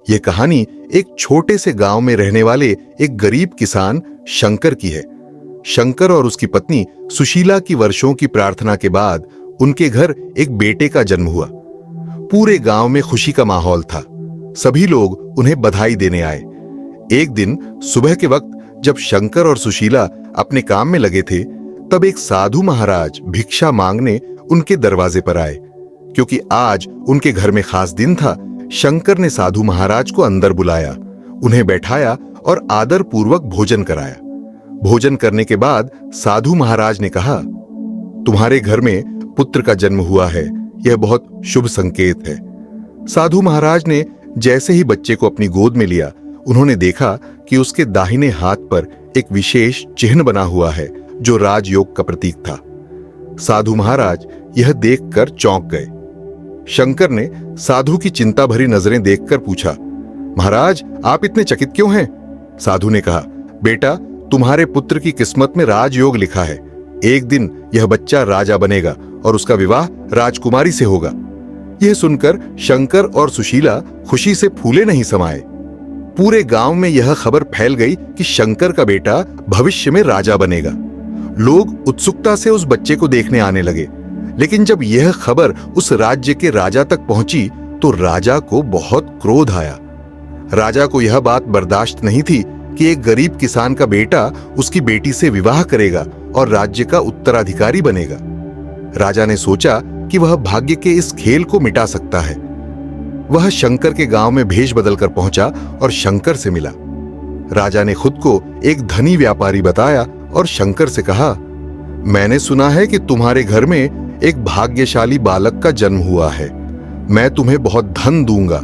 यह कहानी एक छोटे से गांव में रहने वाले एक गरीब किसान शंकर की है। शंकर और उसकी पत्नी सुशीला की वर्षों की प्रार्थना के बाद उनके घर एक बेटे का जन्म हुआ। पूरे गांव में खुशी का माहौल था। सभी लोग उन्हें बधाई देने आए। एक दिन सुबह के वक्त जब शंकर और सुशीला अपने काम में लगे थे, तब एक साधु महाराज भिक्षा मांगने उनके दरवाजे पर आए। क्योंकि आज उनके घर में खास दिन था, शंकर ने साधु महाराज को अंदर बुलाया, उन्हें बैठाया और आदर पूर्वक भोजन कराया। भोजन करने के बाद साधु महाराज ने कहा, तुम्हारे घर में पुत्र का जन्म हुआ है, यह बहुत शुभ संकेत है। साधु महाराज ने जैसे ही बच्चे को अपनी गोद में लिया, उन्होंने देखा कि उसके दाहिने हाथ पर एक विशेष चिन्ह बना हुआ है जो राजयोग का प्रतीक था। साधु महाराज यह देखकर चौंक गए। शंकर ने साधु की चिंता भरी नजरें देखकर पूछा, महाराज आप इतने चकित क्यों हैं? साधु ने कहा, बेटा तुम्हारे पुत्र की किस्मत में राजयोग लिखा है। एक दिन यह बच्चा राजा बनेगा और उसका विवाह राजकुमारी से होगा। यह सुनकर शंकर और सुशीला खुशी से फूले नहीं समाये। पूरे गांव में यह खबर फैल गई कि शंकर का बेटा भविष्य में राजा बनेगा। लोग उत्सुकता से उस बच्चे को देखने आने लगे। लेकिन जब यह खबर उस राज्य के राजा तक पहुंची तो राजा को बहुत क्रोध आया। राजा को यह बात बर्दाश्त नहीं थी कि एक गरीब किसान का बेटा उसकी बेटी से विवाह करेगा और राज्य का उत्तराधिकारी बनेगा। राजा ने सोचा कि वह भाग्य के इस खेल को मिटा सकता है। वह शंकर के गांव में भेष बदलकर पहुंचा और शंकर से मिला। राजा ने खुद को एक धनी व्यापारी बताया और शंकर से कहा, मैंने सुना है कि तुम्हारे घर में एक भाग्यशाली बालक का जन्म हुआ है। मैं तुम्हें बहुत धन दूंगा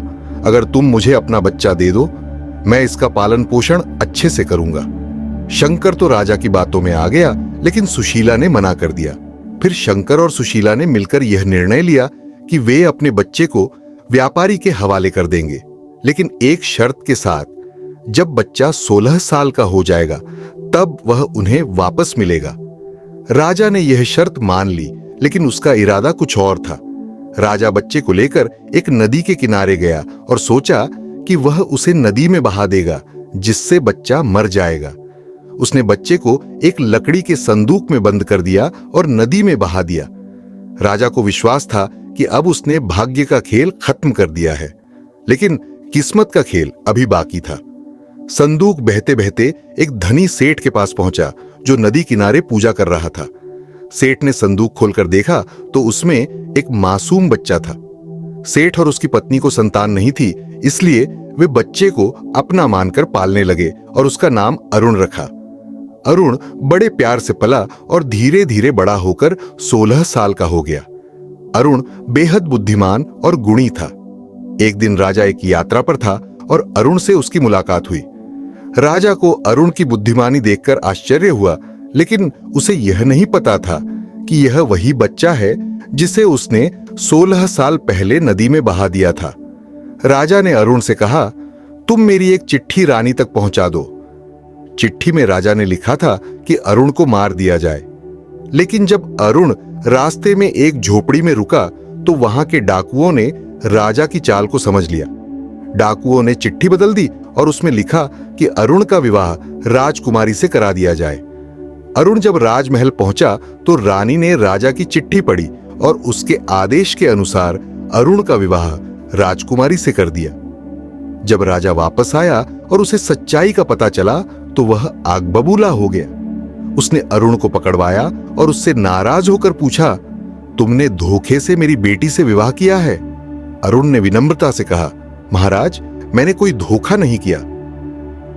अगर तुम मुझे अपना बच्चा दे दो। मैं इसका पालन पोषण अच्छे से करूंगा। शंकर तो राजा की बातों में आ गया, लेकिन सुशीला ने मना कर दिया। फिर शंकर और सुशीला ने मिलकर यह निर्णय लिया कि वे अपने बच्चे को व्यापारी के हवाले कर देंगे, लेकिन एक शर्त के साथ, जब बच्चा 16 साल का हो जाएगा तब वह उन्हें वापस मिलेगा। राजा ने यह शर्त मान ली, लेकिन उसका इरादा कुछ और था। राजा बच्चे को लेकर एक नदी के किनारे गया और सोचा कि वह उसे नदी में बहा देगा, जिससे बच्चा मर जाएगा। उसने बच्चे को एक लकड़ी के संदूक में बंद कर दिया और नदी में बहा दिया। राजा को विश्वास था कि अब उसने भाग्य का खेल खत्म कर दिया है, लेकिन किस्मत का खेल अभी बाकी था। संदूक बहते बहते एक धनी सेठ के पास पहुंचा जो नदी किनारे पूजा कर रहा था। सेठ ने संदूक खोलकर देखा तो उसमें एक मासूम बच्चा था। सेठ और उसकी पत्नी को संतान नहीं थी, इसलिए वे बच्चे को अपना मानकर पालने लगे और उसका नाम अरुण रखा। अरुण बड़े प्यार से पला और धीरे धीरे बड़ा होकर 16 साल का हो गया। अरुण बेहद बुद्धिमान और गुणी था। एक दिन राजा एक यात्रा पर था और अरुण से उसकी मुलाकात हुई। राजा को अरुण की बुद्धिमानी देखकर आश्चर्य हुआ, लेकिन उसे यह नहीं पता था कि यह वही बच्चा है जिसे उसने 16 साल पहले नदी में बहा दिया था। राजा ने अरुण से कहा, तुम मेरी एक चिट्ठी रानी तक पहुंचा दो। चिट्ठी में राजा ने लिखा था कि अरुण को मार दिया जाए। लेकिन जब अरुण रास्ते में एक झोपड़ी में रुका तो वहां के डाकुओं ने राजा की चाल को समझ लिया। डाकुओं ने चिट्ठी बदल दी और उसमें लिखा कि अरुण का विवाह राजकुमारी से करा दिया जाए। अरुण जब राजमहल पहुंचा तो रानी ने राजा की चिट्ठी पढ़ी और उसके आदेश के अनुसार अरुण का विवाह राजकुमारी से कर दिया। जब राजा वापस आया और उसे सच्चाई का पता चला तो वह आग बबूला हो गया। उसने अरुण को पकड़वाया और उससे नाराज होकर पूछा, तुमने धोखे से मेरी बेटी से विवाह किया है? अरुण ने विनम्रता से कहा, महाराज मैंने कोई धोखा नहीं किया।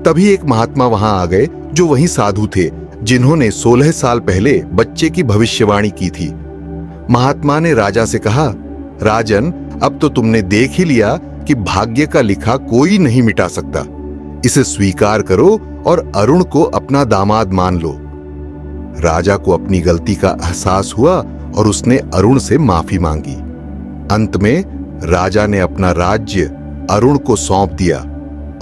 तभी एक महात्मा वहां आ गए जो वही साधु थे जिन्होंने 16 साल पहले बच्चे की भविष्यवाणी की थी। महात्मा ने राजा से कहा, राजन अब तो तुमने देख ही लिया कि भाग्य का लिखा कोई नहीं मिटा सकता। इसे स्वीकार करो और अरुण को अपना दामाद मान लो। राजा को अपनी गलती का एहसास हुआ और उसने अरुण से माफी मांगी। अंत में राजा ने अपना राज्य अरुण को सौंप दिया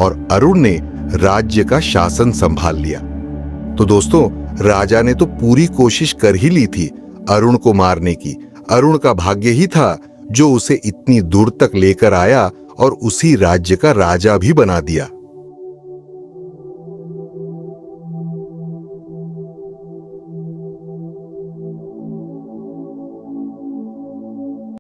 और अरुण ने राज्य का शासन संभाल लिया। तो दोस्तों, राजा ने तो पूरी कोशिश कर ही ली थी अरुण को मारने की। अरुण का भाग्य ही था जो उसे इतनी दूर तक लेकर आया और उसी राज्य का राजा भी बना दिया।